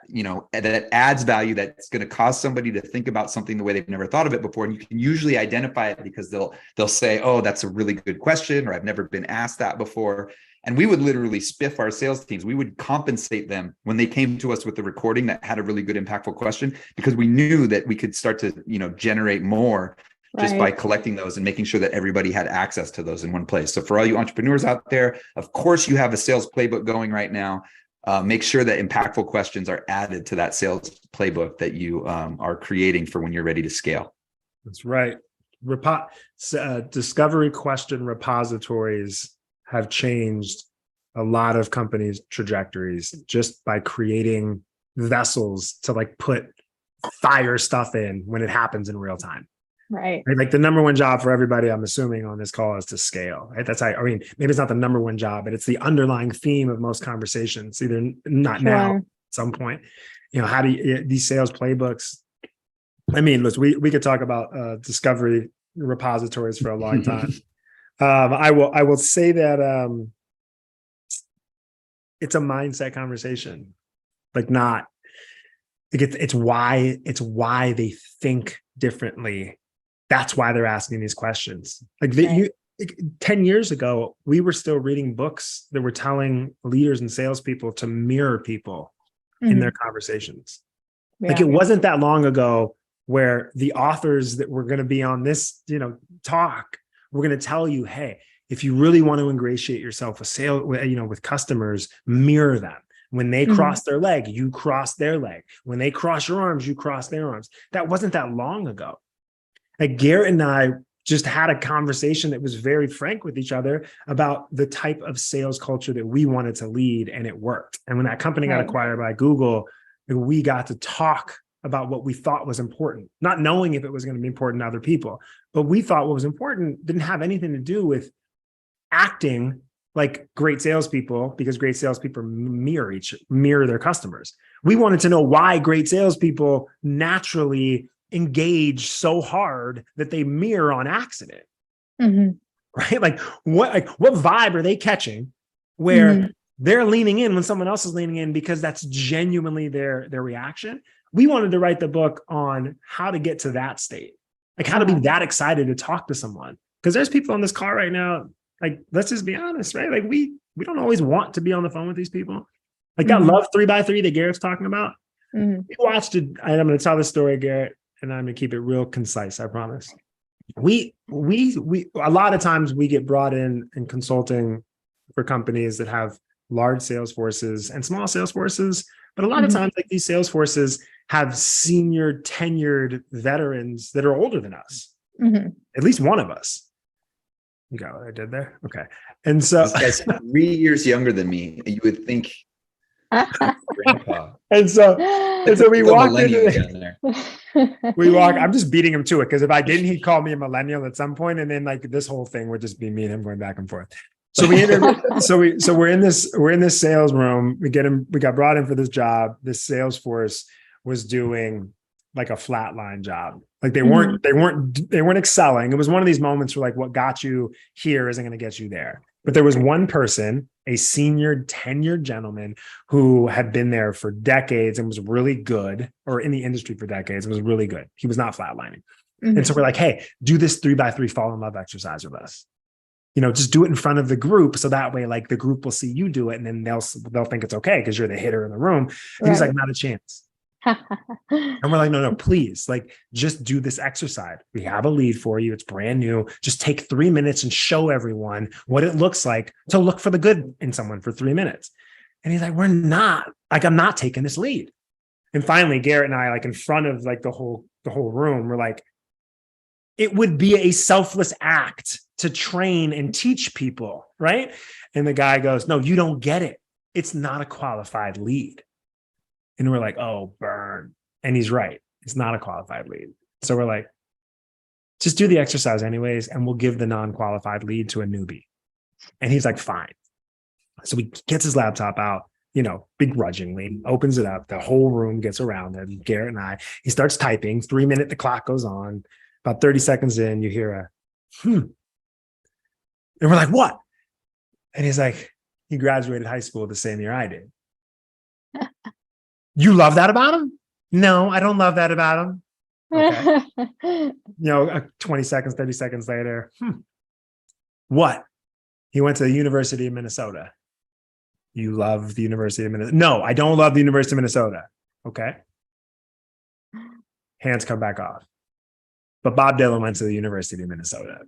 that adds value, that's going to cause somebody to think about something the way they've never thought of it before. And you can usually identify it because they'll say, oh, that's a really good question, or I've never been asked that before. And we would literally spiff our sales teams. We would compensate them when they came to us with the recording that had a really good impactful question, because we knew that we could start to, generate more just by collecting those and making sure that everybody had access to those in one place. So for all you entrepreneurs out there, of course, you have a sales playbook going right now. Make sure that impactful questions are added to that sales playbook that you are creating for when you're ready to scale.
That's right. Discovery question repositories have changed a lot of companies' trajectories just by creating vessels to fire stuff in when it happens in real time.
Right.
Like the number one job for everybody, I'm assuming, on this call is to scale. Right? That's maybe it's not the number one job, but it's the underlying theme of most conversations. Either not now, at some point. How do these sales playbooks? Listen, we could talk about discovery repositories for a long time. I will say that it's a mindset conversation. It's why they think differently. That's why they're asking these questions. 10 years ago, we were still reading books that were telling leaders and salespeople to mirror people in their conversations.
Yeah.
It wasn't that long ago where the authors that were going to be on this, talk, were going to tell you, hey, if you really want to ingratiate yourself with customers, mirror them. When they cross their leg, you cross their leg. When they cross your arms, you cross their arms. That wasn't that long ago. Garrett and I just had a conversation that was very frank with each other about the type of sales culture that we wanted to lead, and it worked. And when that company got acquired by Google, we got to talk about what we thought was important, not knowing if it was going to be important to other people, but we thought what was important didn't have anything to do with acting like great salespeople, because great salespeople mirror their customers. We wanted to know why great salespeople naturally engage so hard that they mirror on accident. Right? What vibe are they catching where they're leaning in when someone else is leaning in because that's genuinely their reaction? We wanted to write the book on how to get to that state, how to be that excited to talk to someone. Because there's people on this call right now, let's just be honest, right? We don't always want to be on the phone with these people. That love 3x3 that Garrett's talking about. We watched it, and I'm going to tell this story, Garrett, and I'm going to keep it real concise, I promise. We a lot of times we get brought in consulting for companies that have large sales forces and small sales forces. But a lot of times, these sales forces, have senior tenured veterans that are older than us.
Mhm.
At least one of us. You got what I did there? Okay. And so
This guy's 3 years younger than me. You would think grandpa.
and so we
The
walked
millennial
into
down there.
I'm just beating him to it, because if I didn't, he'd call me a millennial at some point, and then like this whole thing would just be me and him going back and forth. So we're in this sales room. We got brought in for this job. This sales force was doing like a flatline job. Like they weren't excelling. It was one of these moments where like what got you here isn't going to get you there. But there was one person, a senior tenured gentleman who had been there for decades and was really good, or in the industry for decades and was really good. He was not flatlining.
Mhm.
And so we're like, hey, do this 3x3 fall in love exercise with us. Just do it in front of the group. So that way, like the group will see you do it, and then they'll think it's okay because you're the hitter in the room. And he's like, not a chance. And we're like, no, please, like, just do this exercise. We have a lead for you. It's brand new. Just take 3 minutes and show everyone what it looks like to look for the good in someone for 3 minutes. And he's like, I'm not taking this lead. And finally, Garrett and I, like in front of like the whole room, we're like, it would be a selfless act to train and teach people, right? And the guy goes, no, you don't get it. It's not a qualified lead. And we're like, oh, burn. And he's right. It's not a qualified lead. So we're like, just do the exercise anyways, and we'll give the non-qualified lead to a newbie. And he's like, fine. So he gets his laptop out, begrudgingly, opens it up. The whole room gets around him, Garrett and I. He starts typing. 3 minute, the clock goes on. About 30 seconds in, you hear a, And we're like, what? And he's like, he graduated high school the same year I did. You love that about him? No, I don't love that about him. Okay. 20 seconds, 30 seconds later. What? He went to the University of Minnesota. You love the University of Minnesota? No, I don't love the University of Minnesota. Okay. Hands come back off. But Bob Dylan went to the University of Minnesota.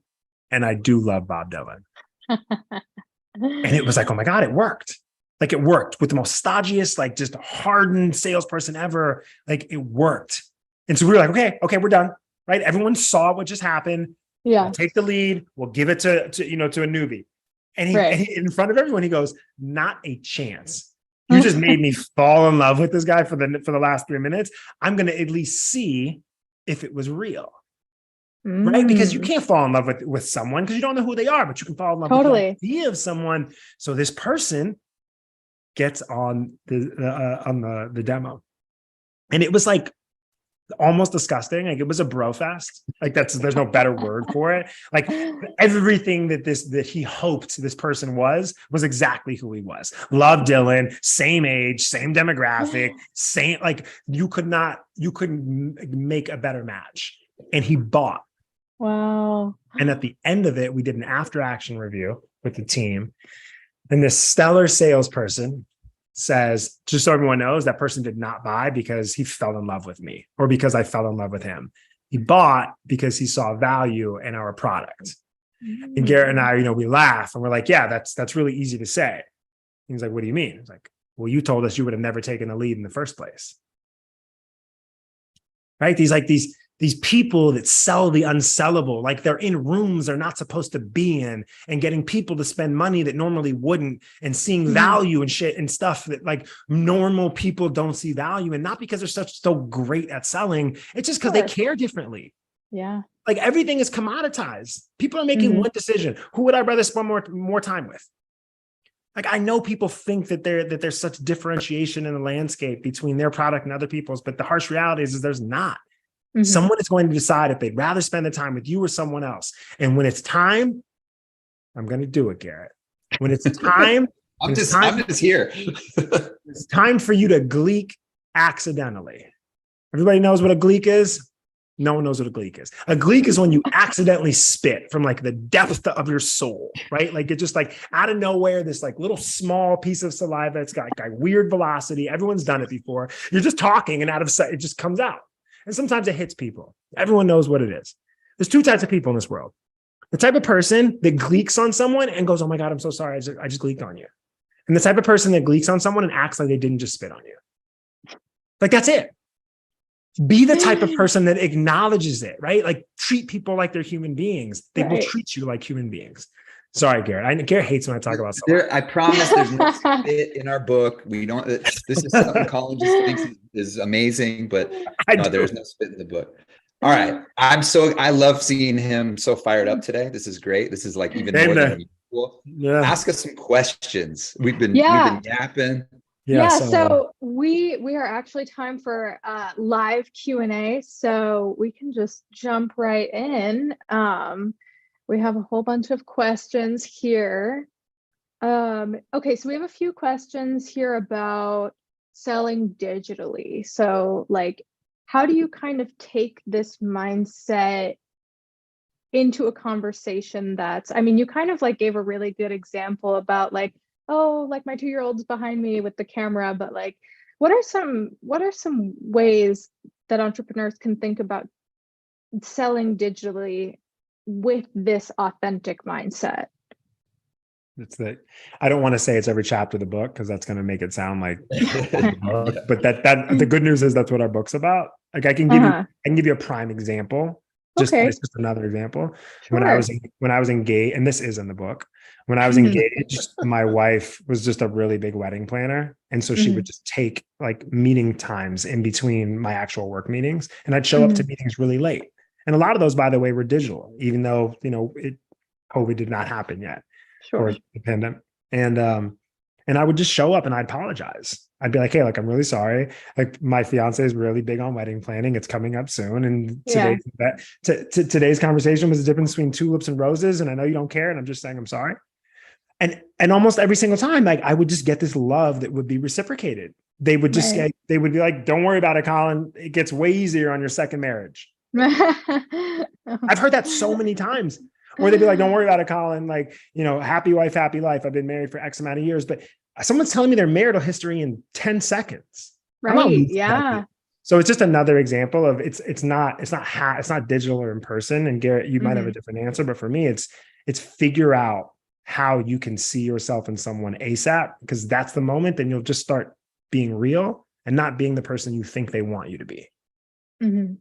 And I do love Bob Dylan. And it was like, oh my God, it worked. Like it worked with the most stodgiest, like just hardened salesperson ever. Like it worked. And so we were like, okay, we're done. Right. Everyone saw what just happened.
Yeah.
We'll take the lead. We'll give it to a newbie. And he in front of everyone, he goes, not a chance. You just made me fall in love with this guy for the last 3 minutes. I'm going to at least see if it was real. Right? Because you can't fall in love with someone because you don't know who they are, but you can fall in love with the idea of someone. So this person gets on the demo. And it was like almost disgusting. Like it was a bro fest. Like there's no better word for it. Like everything that he hoped this person was exactly who he was. Love Dylan, same age, same demographic, same, like you couldn't make a better match. And he bought.
Wow.
And at the end of it, we did an after action review with the team. And this stellar salesperson says, just so everyone knows, that person did not buy because he fell in love with me or because I fell in love with him. He bought because he saw value in our product. And Garrett and I, we laugh and we're like, yeah, that's really easy to say. He's like, what do you mean? It's like, well, you told us you would have never taken the lead in the first place. Right? These people that sell the unsellable, like they're in rooms they're not supposed to be in and getting people to spend money that normally wouldn't and seeing value and shit and stuff that like normal people don't see value in, not because they're so great at selling. It's just because they care differently.
Yeah.
Like everything is commoditized. People are making one decision. Who would I rather spend more time with? Like I know people think that there's such differentiation in the landscape between their product and other people's, but the harsh reality is there's not. Someone is going to decide if they'd rather spend the time with you or someone else. And when it's time, I'm going to do it, Garrett. When it's time,
I'm just here.
It's time for you to gleek accidentally. Everybody knows what a gleek is? No one knows what a gleek is. A gleek is when you accidentally spit from like the depth of your soul, right? Like it just like out of nowhere, this like little small piece of saliva. It's got like weird velocity. Everyone's done it before. You're just talking and out of sight, it just comes out. And sometimes it hits people. Everyone knows what it is. There's two types of people in this world. The type of person that gleeks on someone and goes, oh my God, I'm so sorry. I just gleeked on you. And the type of person that gleeks on someone and acts like they didn't just spit on you. Like that's it. Be the type of person that acknowledges it, right? Like treat people like they're human beings. They will
Right.
treat you like human beings. Sorry, Garrett. Garrett hates when I talk about stuff.
I promise there's no spit in our book. We don't, this is something Colin just thinks is amazing, but no, there's no spit in the book. All right. I love seeing him so fired up today. This is great. This is like even more than usual.
Yeah.
Ask us some questions. We've been yapping.
So we are actually time for live Q&A. So we can just jump right in. We have a whole bunch of questions here. Okay, so we have a few questions here about selling digitally. So like, how do you kind of take this mindset into a conversation that's, I mean, you kind of like gave a really good example about like, oh, like my 2-year-old's behind me with the camera, but like, what are some ways that entrepreneurs can think about selling digitally with this authentic mindset?
It's that I don't want to say it's every chapter of the book because that's going to make it sound like the book. But that the good news is that's what our book's about. Like I can give you a prime example. It's just another example.
Sure.
When I was engaged, and this is in the book. When I was engaged, my wife was just a really big wedding planner. And so she would just take like meeting times in between my actual work meetings. And I'd show up to meetings really late. And a lot of those, by the way, were digital, even though, COVID did not happen yet.
Sure.
Or the pandemic. And I would just show up and I'd apologize. I'd be like, hey, like, I'm really sorry. Like my fiance is really big on wedding planning. It's coming up soon. And today's conversation was the difference between tulips and roses. And I know you don't care. And I'm just saying, I'm sorry. And almost every single time, like I would just get this love that would be reciprocated. They would just say, they would be like, don't worry about it, Colin. It gets way easier on your second marriage. I've heard that so many times. Or they'd be like, don't worry about it, Colin. Like, happy wife, happy life. I've been married for X amount of years, but someone's telling me their marital history in 10 seconds.
Right. Yeah.
So it's just another example of it's not digital or in person. And Garrett, you might have a different answer, but for me, it's figure out how you can see yourself in someone ASAP, because that's the moment. Then you'll just start being real and not being the person you think they want you to be.
Mm-hmm.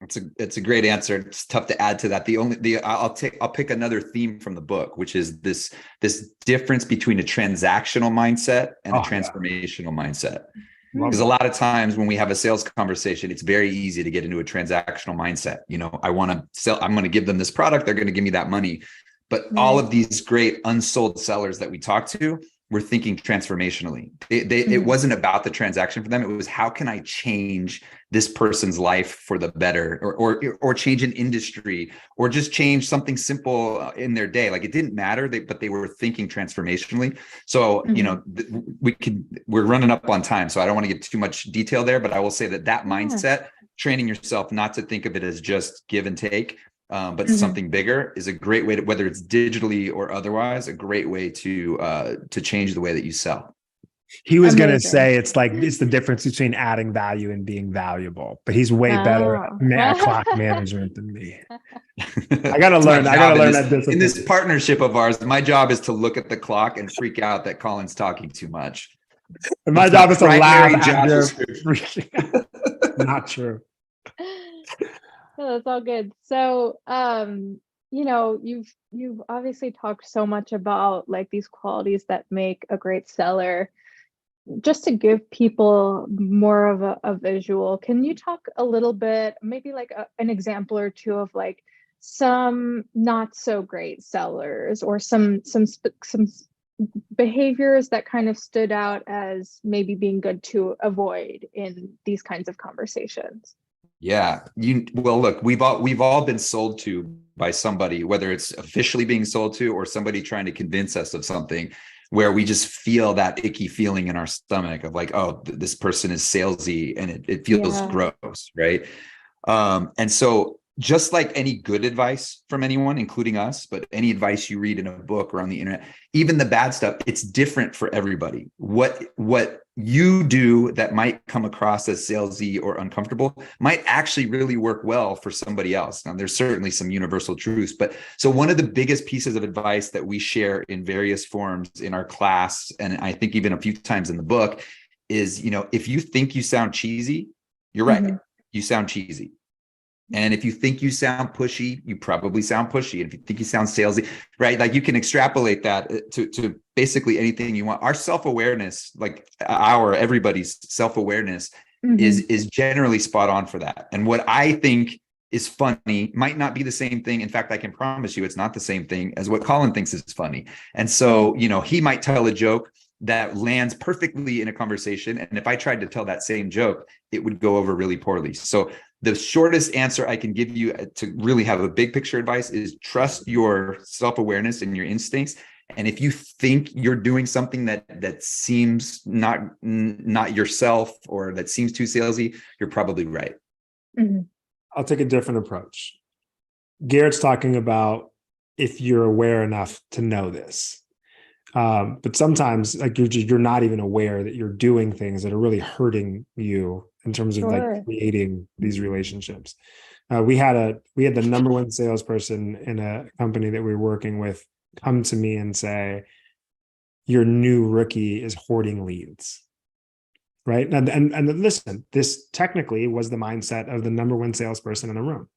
It's a great answer. It's tough to add to that. I'll pick another theme from the book, which is this difference between a transactional mindset and a transformational mindset. Because a lot of times when we have a sales conversation, it's very easy to get into a transactional mindset. I want to sell, I'm going to give them this product. They're going to give me that money. But all of these great unsold sellers that we talk to, were thinking transformationally. It wasn't about the transaction for them. It was, how can I change this person's life for the better, or change an industry, or just change something simple in their day. Like it didn't matter, but they were thinking transformationally. So, we're running up on time, so I don't want to get too much detail there, but I will say that mindset, training yourself not to think of it as just give and take, but something bigger, is a great way to, whether it's digitally or otherwise, a great way to change the way that you sell.
He was going to say it's the difference between adding value and being valuable, but he's way better at clock management than me. I got to learn that
in this partnership of ours. My job is to look at the clock and freak out that Colin's talking too much.
And my job is to laugh after freaking out. Not true.
Oh, that's all good. So, you've obviously talked so much about like these qualities that make a great seller. Just to give people more of a visual, can you talk a little bit, maybe like an example or two of like some not so great sellers, or some behaviors that kind of stood out as maybe being good to avoid in these kinds of conversations?
Yeah. Look, we've all been sold to by somebody, whether it's officially being sold to or somebody trying to convince us of something, where we just feel that icky feeling in our stomach of like, oh, this person is salesy, and it feels gross. Right. And so just like any good advice from anyone, including us, but any advice you read in a book or on the internet, even the bad stuff, it's different for everybody. What you do that might come across as salesy or uncomfortable might actually really work well for somebody else. Now, there's certainly some universal truths, but so one of the biggest pieces of advice that we share in various forms in our class, and I think even a few times in the book, is, if you think you sound cheesy, you're right. you sound cheesy. And if you think you sound pushy, you probably sound pushy. And if you think you sound salesy, right? Like you can extrapolate that to basically anything you want. Our self-awareness, like everybody's self-awareness is generally spot on for that. And what I think is funny might not be the same thing. In fact, I can promise you it's not the same thing as what Colin thinks is funny. And so, he might tell a joke that lands perfectly in a conversation. And if I tried to tell that same joke, it would go over really poorly. So the shortest answer I can give you to really have a big picture advice is trust your self-awareness and your instincts. And if you think you're doing something that seems not yourself or that seems too salesy, you're probably right.
I'll take a different approach. Garrett's talking about if you're aware enough to know this. But sometimes like you're not even aware that you're doing things that are really hurting you in terms of like creating these relationships. We had the number one salesperson in a company that we were working with come to me and say, your new rookie is hoarding leads. Right. And listen, this technically was the mindset of the number one salesperson in the room.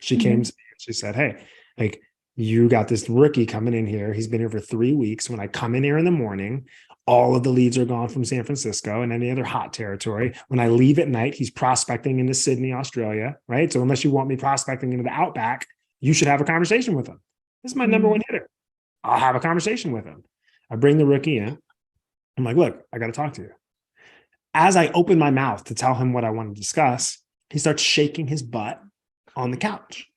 She came to me and she said, hey, like, you got this rookie coming in here. He's been here for 3 weeks. When I come in here in the morning, all of the leads are gone from San Francisco and any other hot territory. When I leave at night, he's prospecting into Sydney, Australia, right? So unless you want me prospecting into the Outback, you should have a conversation with him. This is my number one hitter. I'll have a conversation with him. I bring the rookie in. I'm like, look, I got to talk to you. As I open my mouth to tell him what I want to discuss, he starts shaking his butt on the couch.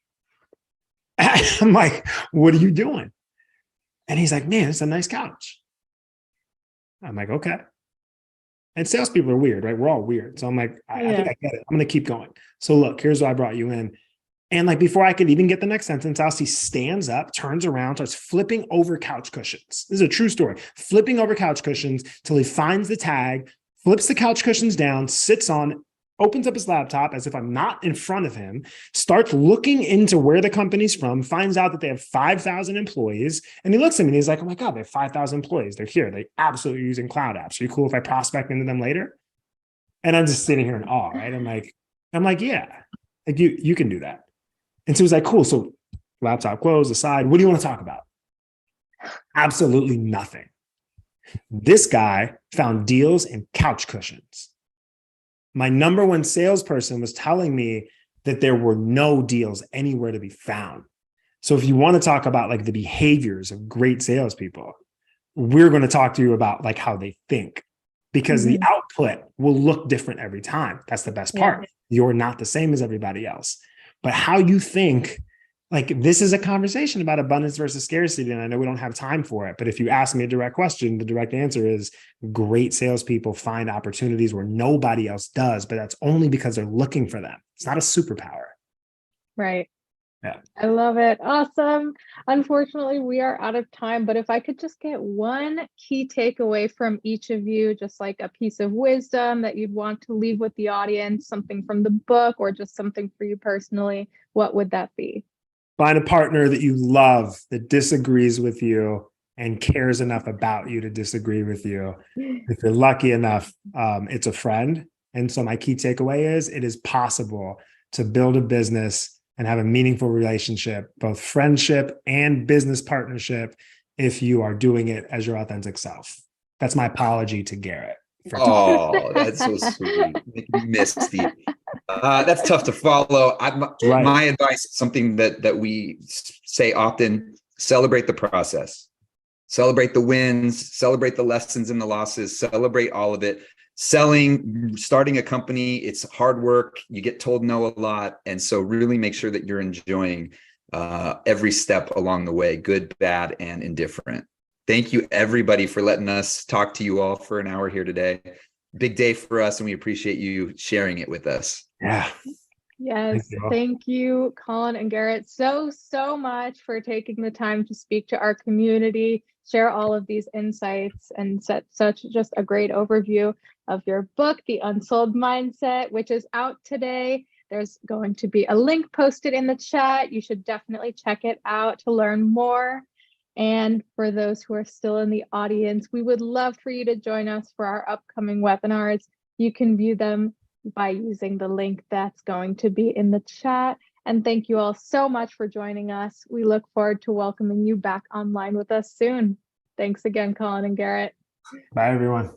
I'm like, what are you doing? And he's like, man, it's a nice couch. I'm like, okay. And salespeople are weird, right? We're all weird. So I'm like, I think I get it. I'm going to keep going. So look, here's why I brought you in. And like, before I could even get the next sentence out, he stands up, turns around, starts flipping over couch cushions. This is a true story. Flipping over couch cushions till he finds the tag, flips the couch cushions down, sits on, opens up his laptop as if I'm not in front of him, starts looking into where the company's from, finds out that they have 5,000 employees. And he looks at me and he's like, oh my God, they have 5,000 employees. They're here. They absolutely using cloud apps. Are you cool if I prospect into them later? And I'm just sitting here in awe, right? I'm like, yeah, like you can do that. And so he's like, cool. So laptop closed, aside. What do you want to talk about? Absolutely nothing. This guy found deals in couch cushions. My number one salesperson was telling me that there were no deals anywhere to be found. So if you want to talk about like the behaviors of great salespeople, we're going to talk to you about like how they think, because the output will look different every time. That's the best part. You're not the same as everybody else, but how you think. Like, this is a conversation about abundance versus scarcity. And I know we don't have time for it, but if you ask me a direct question, the direct answer is great salespeople find opportunities where nobody else does, but that's only because they're looking for them. It's not a superpower.
Right.
Yeah.
I love it. Awesome. Unfortunately, we are out of time, but if I could just get one key takeaway from each of you, just like a piece of wisdom that you'd want to leave with the audience, something from the book or just something for you personally, what would that be?
Find a partner that you love, that disagrees with you and cares enough about you to disagree with you. If you're lucky enough, it's a friend. And so my key takeaway is it is possible to build a business and have a meaningful relationship, both friendship and business partnership, if you are doing it as your authentic self. That's my apology to Garrett.
Oh, that's so sweet. Making me misty. That's tough to follow. My advice, something that we say often: celebrate the process, celebrate the wins, celebrate the lessons and the losses, celebrate all of it. Starting a company, it's hard work. You get told no a lot, and so really make sure that you're enjoying every step along the way, good, bad, and indifferent. Thank you, everybody, for letting us talk to you all for an hour here today. Big day for us, and we appreciate you sharing it with us.
Yeah.
Yes. Thank you, Colin and Garrett, so much for taking the time to speak to our community, share all of these insights, and set such just a great overview of your book, The Unsold Mindset, which is out today. There's going to be a link posted in the chat. You should definitely check it out to learn more. And for those who are still in the audience, we would love for you to join us for our upcoming webinars. You can view them by using the link that's going to be in the chat. And thank you all so much for joining us. We look forward to welcoming you back online with us soon. Thanks again, Colin and Garrett.
Bye, everyone.